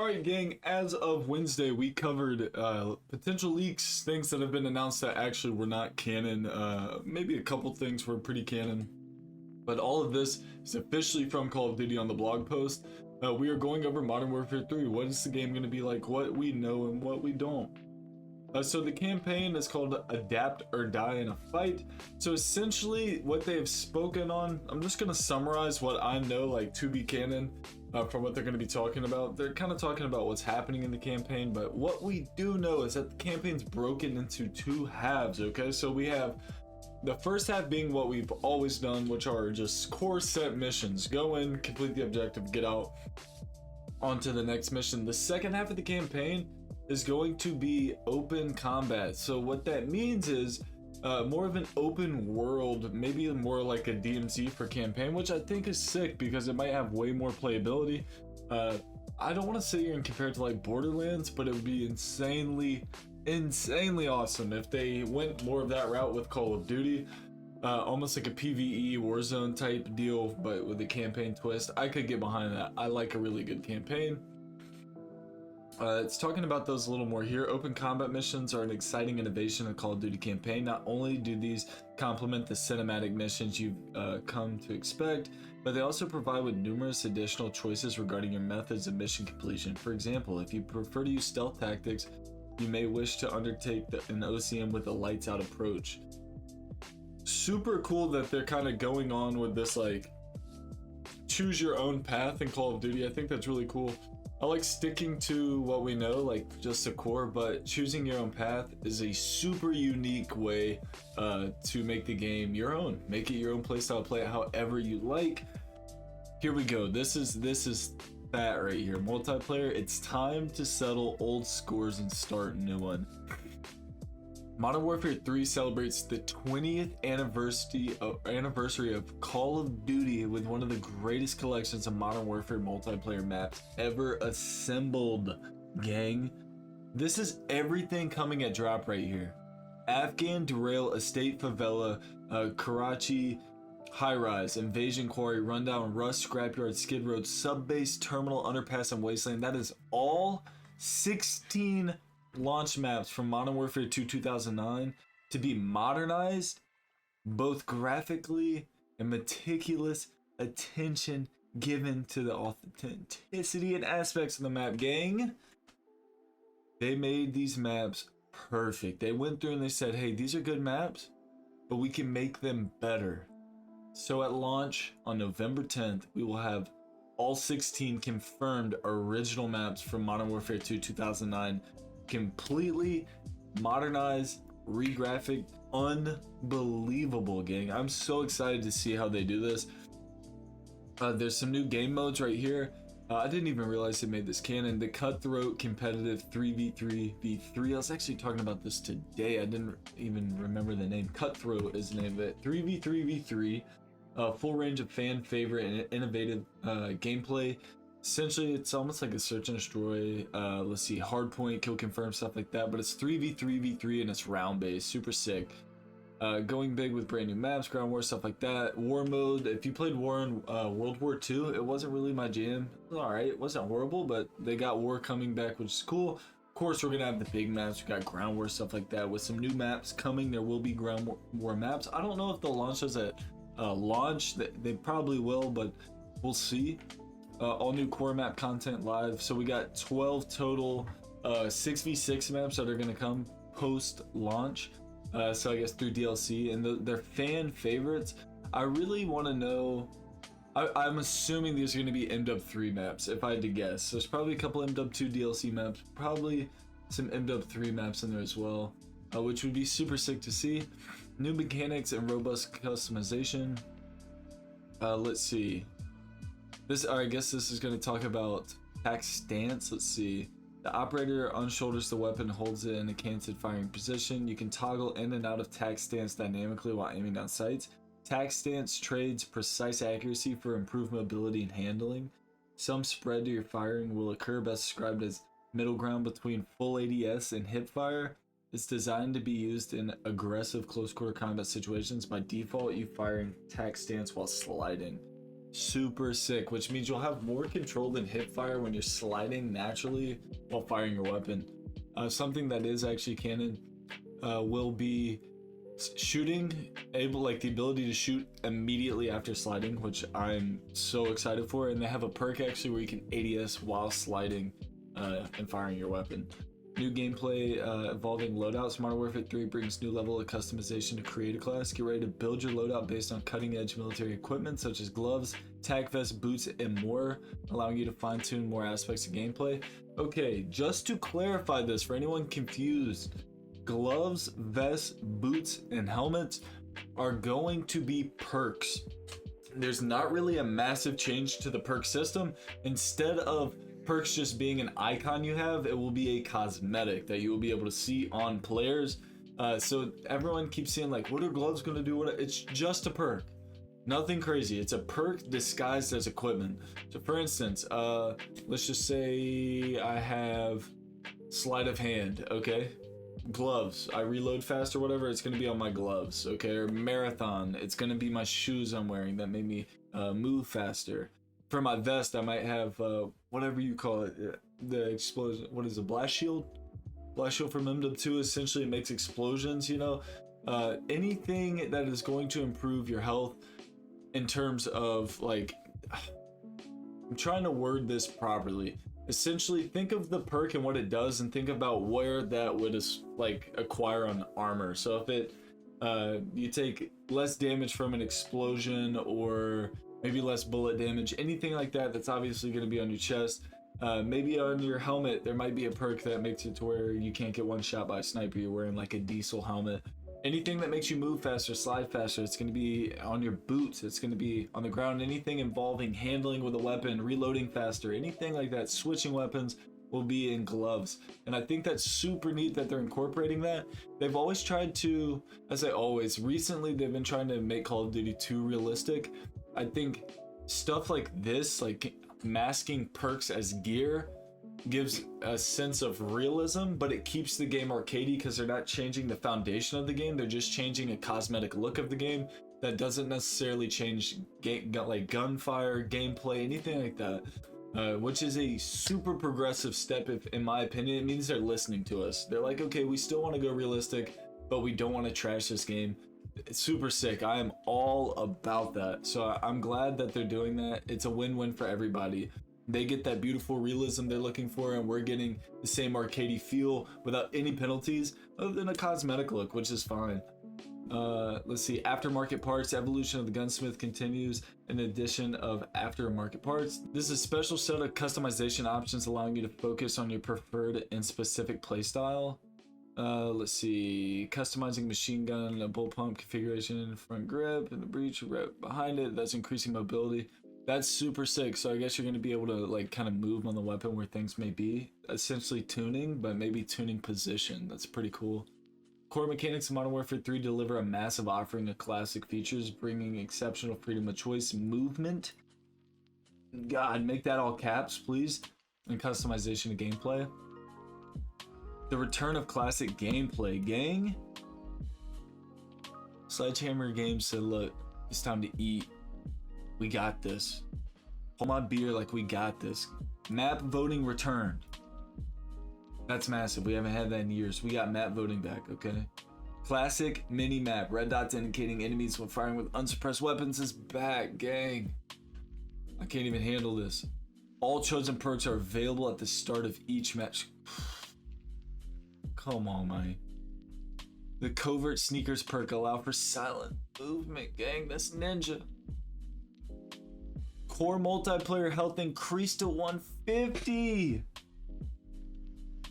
Alright, gang, as of Wednesday, we covered potential leaks, things that have been announced that actually were not canon. Maybe a couple things were pretty canon. But all of this is officially from Call of Duty on the blog post. We are going over Modern Warfare 3. What is the game going to be like? What we know and what we don't. So the campaign is called Adapt or Die in a Fight. So essentially what they've spoken on, I'm just going to summarize what I know like to be canon from what they're going to be talking about. They're kind of talking about what's happening in the campaign, but what we do know is that the campaign's broken into two halves, okay? So we have the first half being what we've always done, which are just core set missions. Go in, complete the objective, get out, onto the next mission. The second half of the campaign is going to be open combat. So what that means is more of an open world, maybe more like a DMZ for campaign, which I think is sick because it might have way more playability. I don't want to sit here and compare it to like Borderlands, but it would be insanely awesome if they went more of that route with Call of Duty. Almost like a PvE Warzone type deal, but with a campaign twist. I could get behind that. I like a really good campaign. It's talking about those a little more here. Open combat missions are an exciting innovation in Call of Duty campaign. Not only do these complement the cinematic missions you've come to expect, but they also provide with numerous additional choices regarding your methods of mission completion. For example, if you prefer to use stealth tactics, you may wish to undertake an OCM with a lights out approach. Super cool that they're kind of going on with this like choose your own path in Call of Duty. I think that's really cool. I like sticking to what we know, like just a core, but choosing your own path is a super unique way to make the game your own. Make it your own playstyle, play it however you like. Here we go. This is that right here. Multiplayer. It's time to settle old scores and start a new one. Modern Warfare 3 celebrates the 20th anniversary of Call of Duty with one of the greatest collections of Modern Warfare multiplayer maps ever assembled, gang. This is everything coming at drop right here. Afghan Derail, Estate Favela, Karachi, High Rise, Invasion Quarry, Rundown, Rust, Scrapyard, Skid Road, Subbase, Terminal, Underpass, and Wasteland. That is all 16 launch maps from Modern Warfare 2 2009 to be modernized, both graphically and meticulous attention given to the authenticity and aspects of the map, gang. They made these maps perfect. They went through and they said, hey, these are good maps, but we can make them better. So at launch on November 10th, we will have all 16 confirmed original maps from Modern Warfare 2 2009 completely modernized, re-graphic, unbelievable, gang. I'm so excited to see how they do this. There's some new game modes right here. I didn't even realize they made this canon. The Cutthroat Competitive 3v3v3. I was actually talking about this today. I didn't even remember the name. Cutthroat is the name of it. 3v3v3. Full range of fan favorite and innovative gameplay. Essentially, it's almost like a search and destroy, let's see, hardpoint, kill confirm, stuff like that, but it's 3v3v3 and it's round based, super sick. Going big with brand new maps, ground war, stuff like that. War mode, if you played war in World War II, it wasn't really my jam. It was alright, it wasn't horrible, but they got war coming back, which is cool. Of course, we're gonna have the big maps, we got ground war, stuff like that. With some new maps coming, there will be ground war maps. I don't know if they'll launch those at launch, they probably will, but we'll see. All new core map content live. So we got 12 total 6v6 maps that are going to come post launch. So I guess through DLC, and they're fan favorites. I really want to know. I'm assuming these are going to be MW3 maps if I had to guess. There's probably a couple MW2 DLC maps, probably some MW3 maps in there as well, which would be super sick to see. New mechanics and robust customization. Let's see. I guess this is going to talk about tac stance. Let's see. The operator unshoulders the weapon, holds it in a canted firing position. You can toggle in and out of tac stance dynamically while aiming down sights. Tac stance trades precise accuracy for improved mobility and handling. Some spread to your firing will occur, best described as middle ground between full ADS and hip fire. It's designed to be used in aggressive close quarter combat situations. By default, you fire in tac stance while sliding. Super sick, which means you'll have more control than hip fire when you're sliding naturally while firing your weapon. Something that is actually canon will be shooting, like the ability to shoot immediately after sliding, which I'm so excited for. And they have a perk actually where you can ADS while sliding and firing your weapon. New gameplay involving loadouts. Modern Warfare 3 brings new level of customization to create a class. Get ready to build your loadout based on cutting edge military equipment such as gloves, tac vests, boots, and more, allowing you to fine tune more aspects of gameplay. Okay, just to clarify this for anyone confused, gloves, vests, boots, and helmets are going to be perks. There's not really a massive change to the perk system. Instead of perks just being an icon you have, it will be a cosmetic that you will be able to see on players. So everyone keeps saying like, what are gloves going to do? It's just a perk, nothing crazy. It's a perk disguised as equipment. So for instance, let's just say I have sleight of hand. Okay, gloves, I reload fast or whatever, it's going to be on my gloves. Okay, or marathon, it's going to be my shoes I'm wearing that made me move faster. For my vest, I might have whatever you call it, the explosion. What is it? Blast shield? Blast shield from MW3 essentially makes explosions. You know, anything that is going to improve your health in terms of like, I'm trying to word this properly. Essentially, think of the perk and what it does, and think about where that would like acquire on armor. So if it, you take less damage from an explosion or maybe less bullet damage, anything like that, that's obviously going to be on your chest. Maybe on your helmet, there might be a perk that makes it to where you can't get one shot by a sniper. You're wearing like a diesel helmet. Anything that makes you move faster, slide faster, it's going to be on your boots. It's going to be on the ground. Anything involving handling with a weapon, reloading faster, anything like that, switching weapons will be in gloves. And I think that's super neat that they're incorporating that. They've always tried to, I say always, recently they've been trying to make Call of Duty 2 realistic. I think stuff like this, like masking perks as gear, gives a sense of realism, but it keeps the game arcadey because they're not changing the foundation of the game. They're just changing a cosmetic look of the game that doesn't necessarily change like gunfire, gameplay, anything like that. Which is a super progressive step, if, in my opinion. It means they're listening to us. They're like, okay, we still want to go realistic, but we don't want to trash this game. It's super sick. I am all about that. So I'm glad that they're doing that. It's a win-win for everybody. They get that beautiful realism they're looking for, and we're getting the same arcadey feel without any penalties other than a cosmetic look, which is fine. Let's see, aftermarket parts. Evolution of the gunsmith continues. An addition of aftermarket parts. This is a special set of customization options allowing you to focus on your preferred and specific playstyle. Let's see, customizing machine gun, a bull pump configuration, front grip, and the breech right behind it. That's increasing mobility. That's super sick. So I guess you're going to be able to like kind of move on the weapon where things may be. Essentially tuning, but maybe tuning position. That's pretty cool. Core mechanics of Modern Warfare 3 deliver a massive offering of classic features, bringing exceptional freedom of choice, movement. God, make that all caps, please. And customization of gameplay. The return of classic gameplay, gang. Sledgehammer Games said, look, it's time to eat. We got this. Hold my beer like we got this. Map voting returned. That's massive. We haven't had that in years. We got map voting back, okay? Classic mini map. Red dots indicating enemies when firing with unsuppressed weapons is back, gang. I can't even handle this. All chosen perks are available at the start of each match. Come on, man. The covert sneakers perk allow for silent movement, gang. That's ninja. Core multiplayer health increased to 150.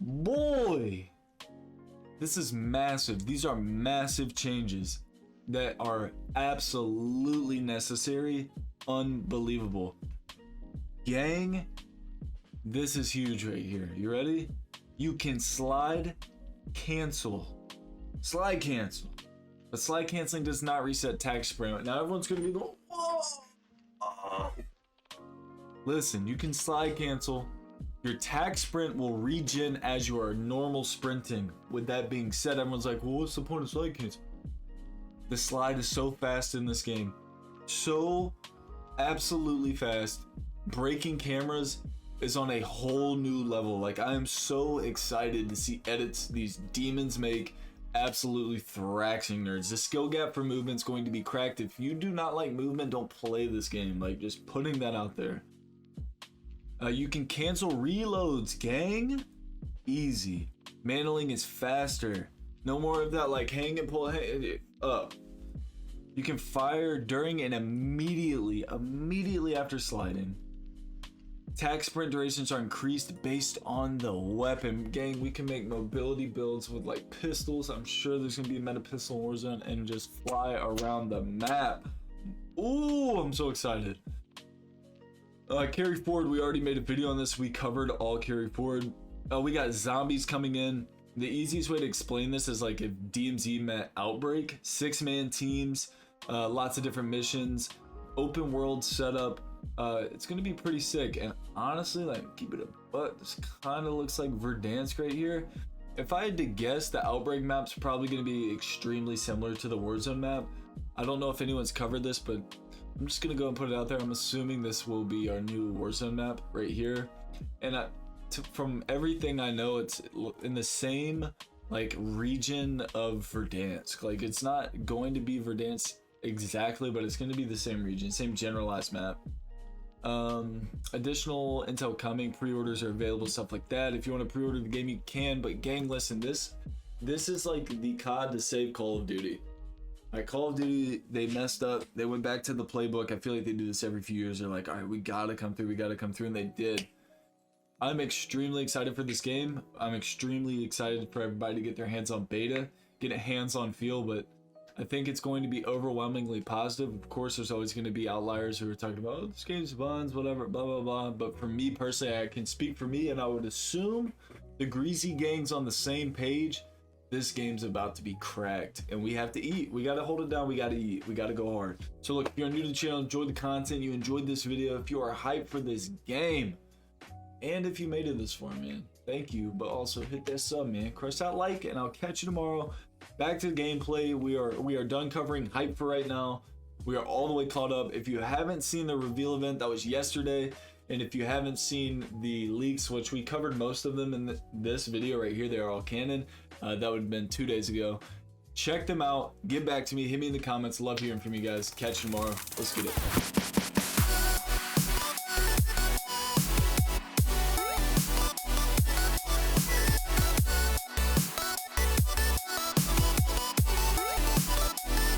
Boy, this is massive. These are massive changes that are absolutely necessary. Unbelievable. Gang, this is huge right here. You ready? You can slide cancel. Slide cancel. But slide canceling does not reset tag sprint. Now everyone's gonna be going, whoa. Listen, you can slide cancel. Your tag sprint will regen as you are normal sprinting. With that being said, everyone's like, well, what's the point of slide cancel? The slide is so fast in this game. So absolutely fast. Breaking cameras is on a whole new level. Like, I am so excited to see edits these demons make. Absolutely thraxing nerds. The skill gap for movement is going to be cracked. If you do not like movement, don't play this game. Like, just putting that out there. You can cancel reloads, gang. Easy. Mantling is faster. No more of that like hang and pull up. You can fire during and immediately after sliding. Attack sprint durations are increased based on the weapon. Gang, we can make mobility builds with like pistols. I'm sure there's gonna be a meta pistol in Warzone and just fly around the map. Ooh, I'm so excited. Carry forward, we already made a video on this. We covered all carry forward. We got zombies coming in. The easiest way to explain this is like if DMZ met Outbreak, 6-man teams, lots of different missions, open world setup. It's gonna be pretty sick. And honestly, like, keep it a butt, this kind of looks like Verdansk right here. If I had to guess, the Outbreak map's probably gonna be extremely similar to the Warzone map. I don't know if anyone's covered this, but I'm just gonna go and put it out there. I'm assuming this will be our new Warzone map right here. And from everything I know, it's in the same like region of Verdansk. Like, it's not going to be Verdansk exactly, but it's going to be the same region, same generalized map. Additional intel coming, pre-orders are available, stuff like that. If you want to pre-order the game, you can. But gang, listen, this is like the COD to save Call of Duty. Like, Call of Duty, they messed up. They went back to the playbook. I feel like they do this every few years. They're like, all right, we gotta come through, and they did. I'm extremely excited for this game. I'm extremely excited for everybody to get their hands on beta, get a hands-on feel, but I think it's going to be overwhelmingly positive. Of course, there's always going to be outliers who are talking about, oh, this game's buns, whatever, blah, blah, blah. But for me personally, I can speak for me, and I would assume the Greasy gang's on the same page. This game's about to be cracked, and we have to eat. We got to hold it down. We got to eat. We got to go hard. So look, if you're new to the channel, enjoy the content, you enjoyed this video, if you are hyped for this game, and if you made it this far, man, thank you. But also hit that sub, man. Crush that like, and I'll catch you tomorrow. Back to the gameplay. We are done covering hype for right now. We are all the way caught up. If you haven't seen the reveal event, that was yesterday. And if you haven't seen the leaks, which we covered most of them in this video right here, they're all canon. That would have been 2 days ago. Check them out. Get back to me. Hit me in the comments. Love hearing from you guys. Catch you tomorrow. Let's get it.